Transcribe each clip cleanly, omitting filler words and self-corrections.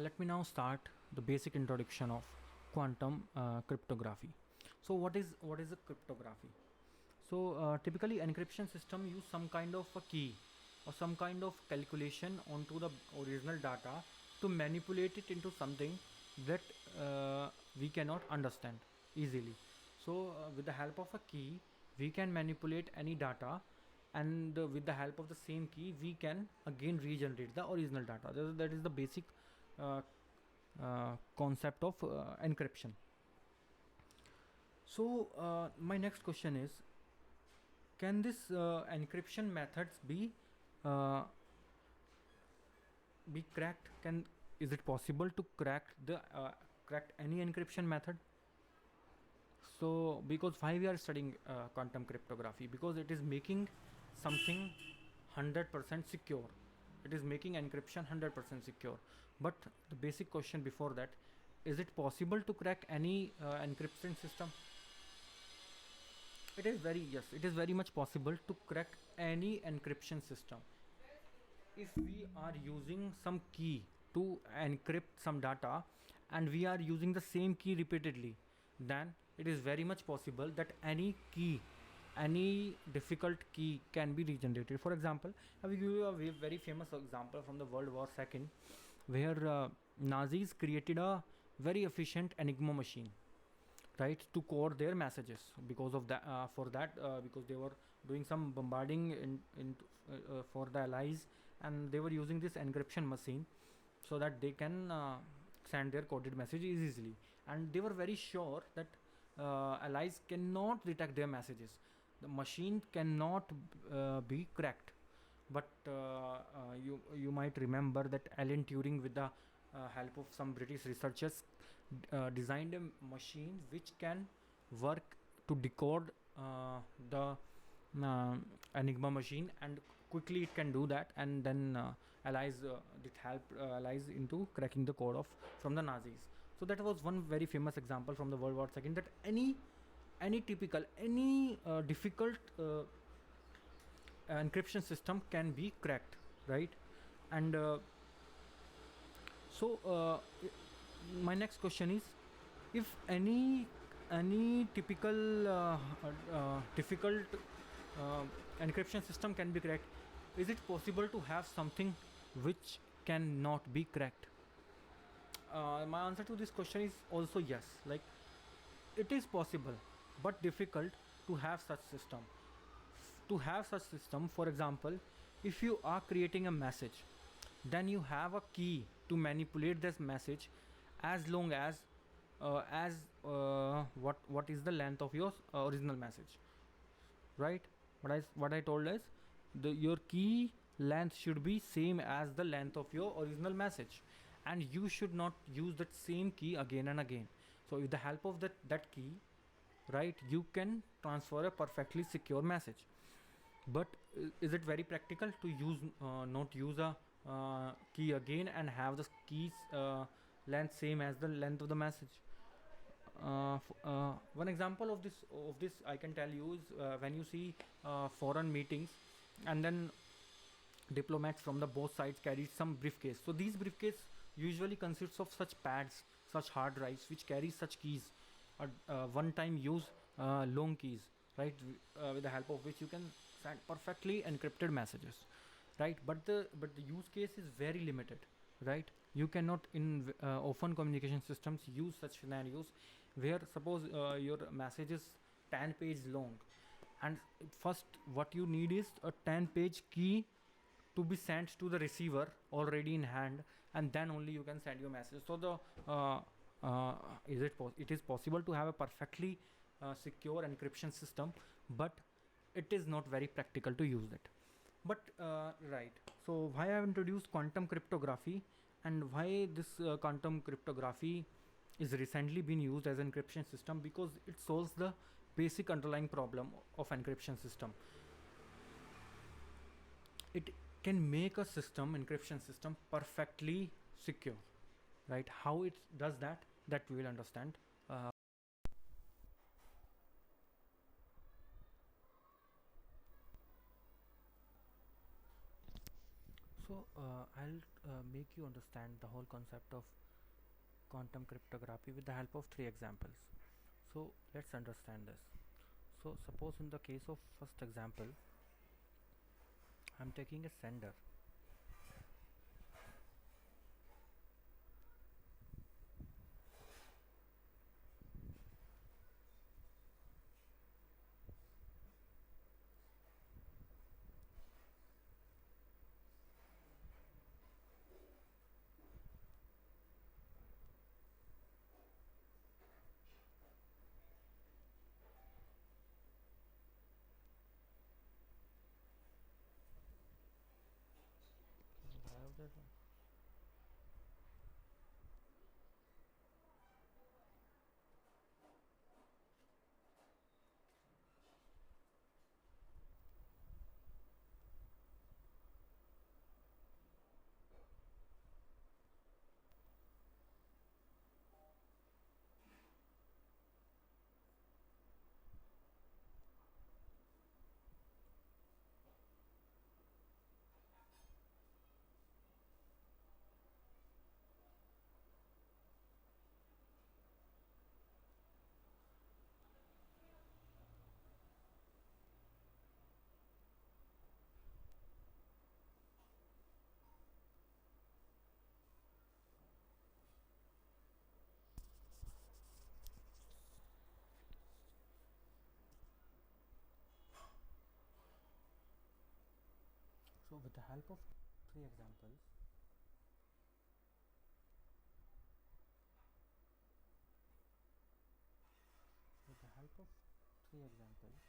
Let me now start the basic introduction of quantum cryptography. So what is a cryptography? So typically encryption system use some kind of a key or some kind of calculation onto the original data to manipulate it into something that we cannot understand easily. So with the help of a key we can manipulate any data, and with the help of the same key we can again regenerate the original data. That is the basic uh, concept of encryption. So my next question is, can this encryption methods uh, be cracked? Can Is it possible to crack any encryption method? So because why we are studying quantum cryptography? Because it is making something 100% secure. It is making encryption 100% secure. But the basic question before that, is it possible to crack any encryption system? It is very much possible to crack any encryption system. If we are using some key to encrypt some data and we are using the same key repeatedly, then it is very much possible that any difficult key can be regenerated. For example, I will give you a very famous example from the World War II, where Nazis created a very efficient Enigma machine, right, to code their messages. Because of that, because they were doing some bombarding for the allies, and they were using this encryption machine so that they can send their coded messages easily, and they were very sure that allies cannot detect their messages. The machine cannot be cracked. But you might remember that Alan Turing, with the help of some British researchers, designed a machine which can work to decode the Enigma machine, and quickly it can do that, and then allies it helped allies into cracking the code of from the Nazis. So that was one very famous example from the World War II, that any difficult encryption system can be cracked, right? And so my next question is, if any typical difficult encryption system can be cracked, is it possible to have something which cannot be cracked? My answer to this question is also yes. Like, it is possible but difficult to have such system. For example, if you are creating a message, then you have a key to manipulate this message, as long as what is the length of your original message, right? What I told is, your key length should be same as the length of your original message, and you should not use that same key again and again. So with the help of that key, right, you can transfer a perfectly secure message. But is it very practical to use not use a key again and have the keys length same as the length of the message? One example of this I can tell you is, when you see foreign meetings, and then diplomats from the both sides carry some briefcase. So these briefcase usually consists of such pads, such hard drives which carry such keys, one time use long keys, right, with the help of which you can send perfectly encrypted messages, right? But the use case is very limited, right? You cannot in open communication systems use such scenarios where, suppose your message is 10 page long, and first what you need is a 10-page key to be sent to the receiver already in hand, and then only you can send your message. So the it is possible to have a perfectly secure encryption system, but it is not very practical to use it. But right, so why I have introduced quantum cryptography, and why this quantum cryptography is recently been used as an encryption system? Because it solves the basic underlying problem of encryption system. It can make a encryption system perfectly secure, right? How it does that we will understand. So I'll make you understand the whole concept of quantum cryptography with the help of three examples. So let's understand this. So suppose in the case of first example, I'm taking a sender. I have that one. So with the help of three examples, with the help of three examples,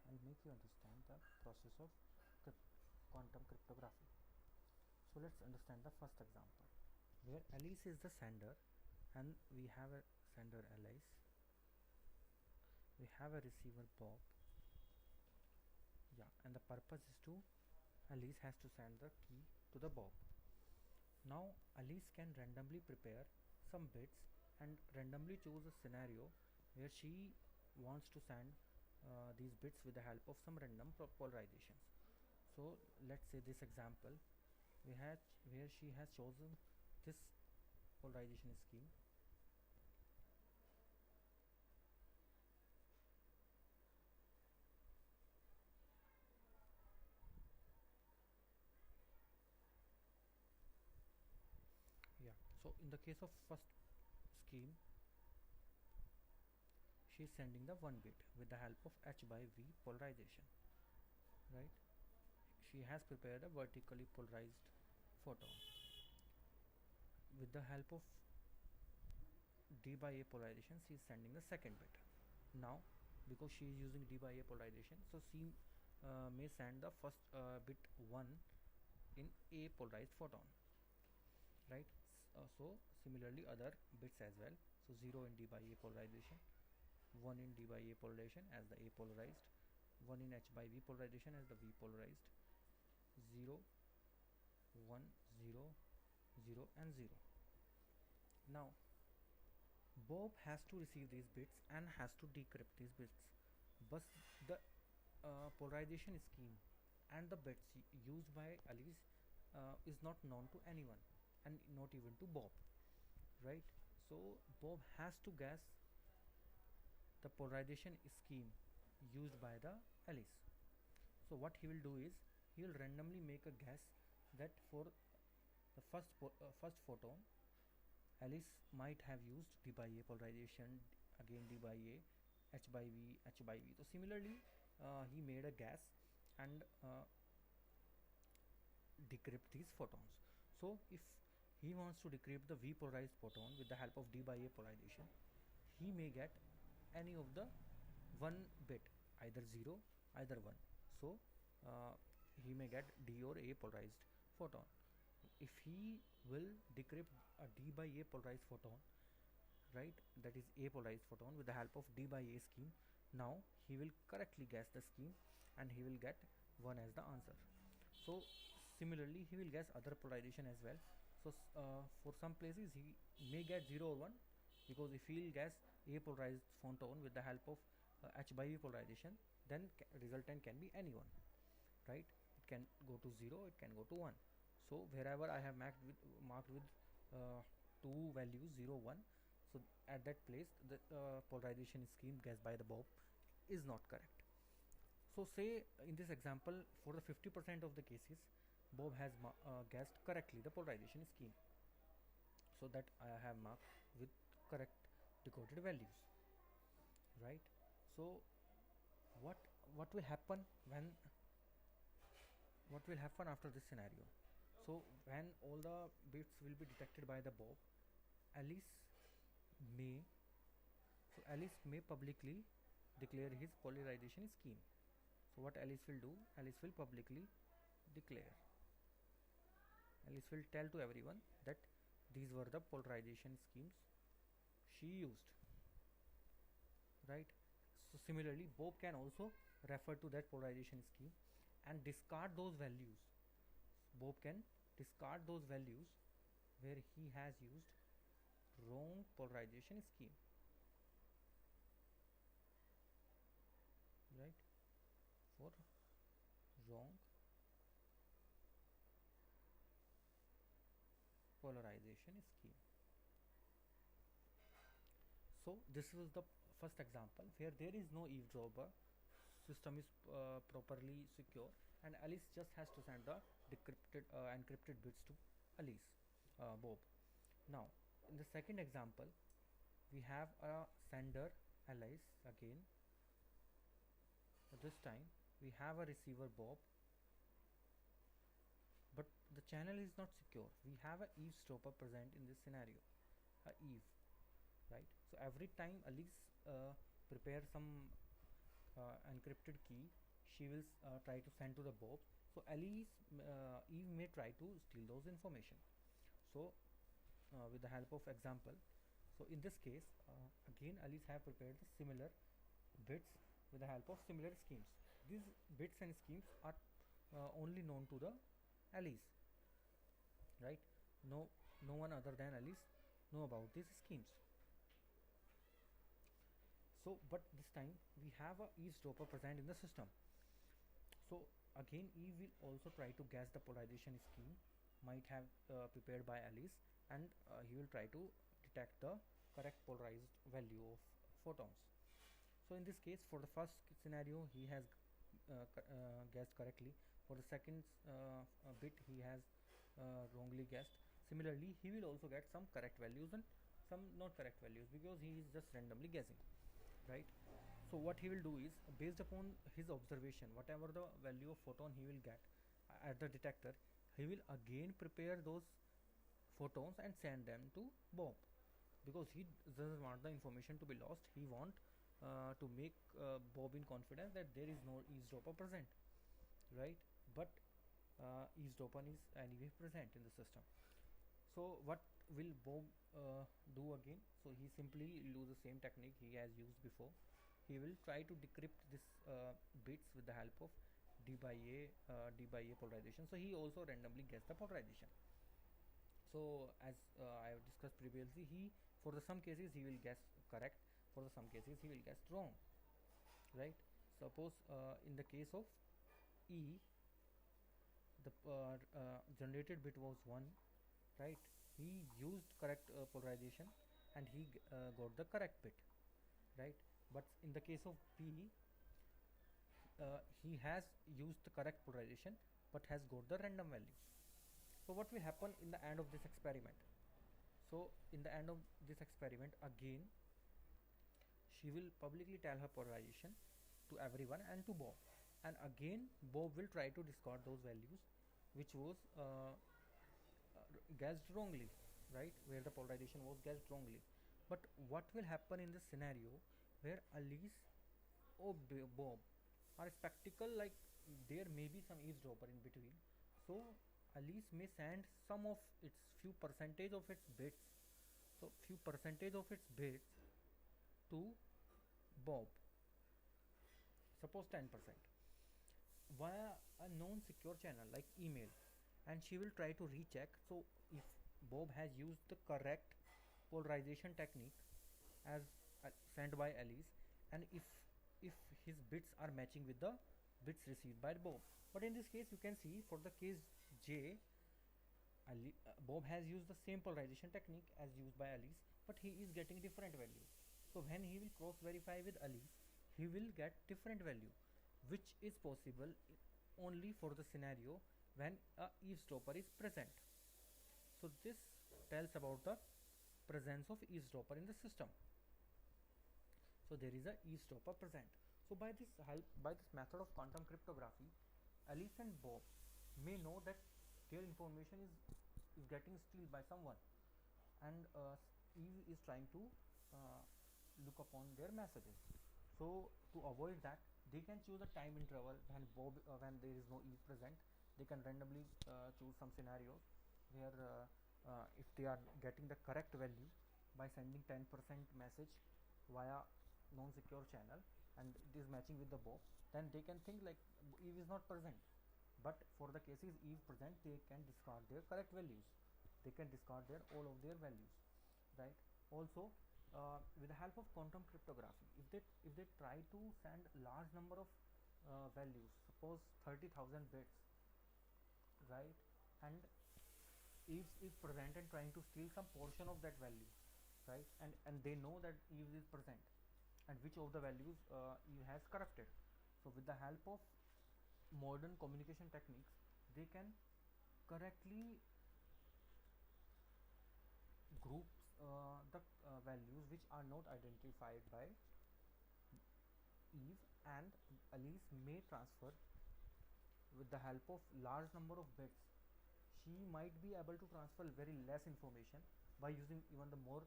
I'll make you understand the process of quantum cryptography. So let's understand the first example, where Alice is the sender and we have a sender Alice, we have a receiver Bob. Yeah, and the purpose is to Alice has to send the key to the Bob. Now Alice can randomly prepare some bits and randomly choose a scenario where she wants to send these bits with the help of some random polarizations. So let's say this example we had where she has chosen this polarization scheme. Yeah, so in the case of first scheme, she is sending the one bit with the help of H by V polarization, right? She has prepared a vertically polarized photon. With the help of D by A polarization, she is sending the second bit. Now because she is using D by A polarization, so she may send the first bit 1 in A polarized photon, right? So similarly other bits as well. So 0 in D by A polarization, 1 in D by A polarization as the A polarized, 1 in H by V polarization as the V polarized, 0 1 0 0 and 0. Now Bob has to receive these bits and has to decrypt these bits, but the polarization scheme and the bits used by Alice is not known to anyone and not even to Bob, right? So Bob has to guess the polarization scheme used by the Alice. So what he will do is he will randomly make a guess that for the first photon Alice might have used D by A polarization, again D by A, H by V, H by V. So similarly he made a guess and decrypt these photons. So if he wants to decrypt the V polarized photon with the help of D by A polarization, he may get any of the one bit, either 0 either 1. So he may get D or A polarized photon. If he will decrypt a D by A polarized photon, right, that is A polarized photon with the help of D by A scheme, now he will correctly guess the scheme and he will get 1 as the answer. So similarly he will guess other polarization as well. So for some places he may get 0 or 1, because if he will guess A polarized photon with the help of H by V polarization, then resultant can be anyone. right? It can go to 0, it can go to 1. So wherever I have marked with two values 0 1, so at that place the polarization scheme guessed by the Bob is not correct. So say in this example, for the 50% of the cases, Bob has guessed correctly the polarization scheme, so that I have marked with correct decoded values, right? So what what will happen when what will happen after this scenario? So when all the bits will be detected by the Bob, Alice may Alice may publicly declare his polarization scheme. So what Alice will do? Alice will publicly declare. Alice will tell to everyone that these were the polarization schemes she used, right? So similarly, Bob can also refer to that polarization scheme and discard those values. Bob can discard those values where he has used wrong polarization scheme, right? For wrong polarization scheme. So this was the first example where there is no eavesdropper, system is properly secure, and Alice just has to send the decrypted encrypted bits to Alice Bob. Now in the second example, we have a sender Alice again. This time we have a receiver Bob, but the channel is not secure. We have a eavesdropper present in this scenario, a Eve, right? So every time Alice prepare some encrypted key, she will try to send to the Bob. So Eve may try to steal those information. So with the help of example, so in this case again Alice have prepared the similar bits with the help of similar schemes. These bits and schemes are only known to the Alice, right? No one other than Alice know about these schemes. So but this time we have a eavesdropper present in the system. So again Eve will also try to guess the polarization scheme might have prepared by Alice, and he will try to detect the correct polarized value of photons. So in this case, for the first scenario he has guessed correctly. For the second bit he has wrongly guessed. Similarly, he will also get some correct values and some not correct values because he is just randomly guessing, right? So what he will do is, based upon his observation, whatever the value of photon he will get at the detector, he will again prepare those photons and send them to Bob, because he doesn't want the information to be lost. He want to make Bob in confidence that there is no eavesdropper present, right? But eavesdropper is anyway present in the system. So what will Bob do again? So he simply use the same technique he has used before. He will try to decrypt this bits with the help of D by A polarization. So he also randomly guessed the polarization. So as I have discussed previously, he for the some cases he will guess correct, for the some cases he will guess wrong, right? Suppose in the case of E, the generated bit was 1, right? He used correct polarization and he got the correct bit, right? But in the case of B, he has used the correct polarization but has got the random value. So what will happen in the end of this experiment? So in the end of this experiment, again she will publicly tell her polarization to everyone and to Bob, and again Bob will try to discard those values which was guessed wrongly, right? Where the polarization was guessed wrongly. But what will happen in this scenario where Alice or Bob are spectacle, like there may be some eavesdropper in between? So Alice may send some of its few percentage of its bits, so few percentage of its bits to Bob, suppose 10%, via a non-secure channel like email, and she will try to recheck. So if Bob has used the correct polarization technique as sent by Alice, and if his bits are matching with the bits received by Bob. But in this case, you can see for the case J, Bob has used the same polarization technique as used by Alice, but he is getting different values. So when he will cross verify with Alice, he will get different value, which is possible only for the scenario when a eavesdropper is present. So this tells about the presence of eavesdropper in the system. So there is a eavesdropper present. So by this method of quantum cryptography, Alice and Bob may know that their information is getting stolen by someone, and Eve is trying to uh, look upon their messages. So to avoid that, they can choose a time interval when there is no Eve present. They can randomly choose some scenarios where if they are getting the correct value by sending 10% message via non-secure channel, and it is matching with the Bob, then they can think like Eve is not present. But for the cases Eve present, they can discard their correct values. They can discard their all of their values, right? Also, with the help of quantum cryptography, if they try to send large number of values, suppose 30,000 bits, right, and Eve is present and trying to steal some portion of that value, right, and they know that Eve is present and which of the values Eve has corrupted. So with the help of modern communication techniques, they can correctly group the values which are not identified by Eve, and Alice may transfer with the help of large number of bits. She might be able to transfer very less information by using even the more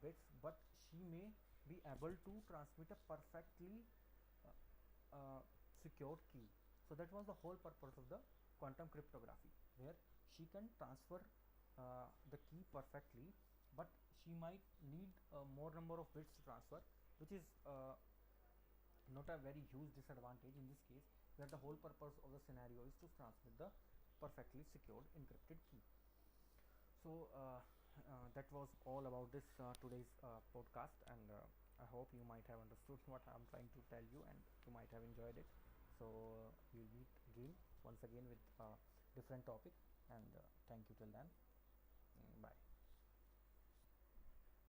bits, but she may be able to transmit a perfectly secured key. So that was the whole purpose of the quantum cryptography, where she can transfer the key perfectly, but she might need more number of bits to transfer, which is not a very huge disadvantage in this case, where the whole purpose of the scenario is to transmit the perfectly secured encrypted key. So that was all about this today's podcast, and I hope you might have understood what I'm trying to tell you, and you might have enjoyed it. So we'll meet again once again with a different topic, and thank you till then.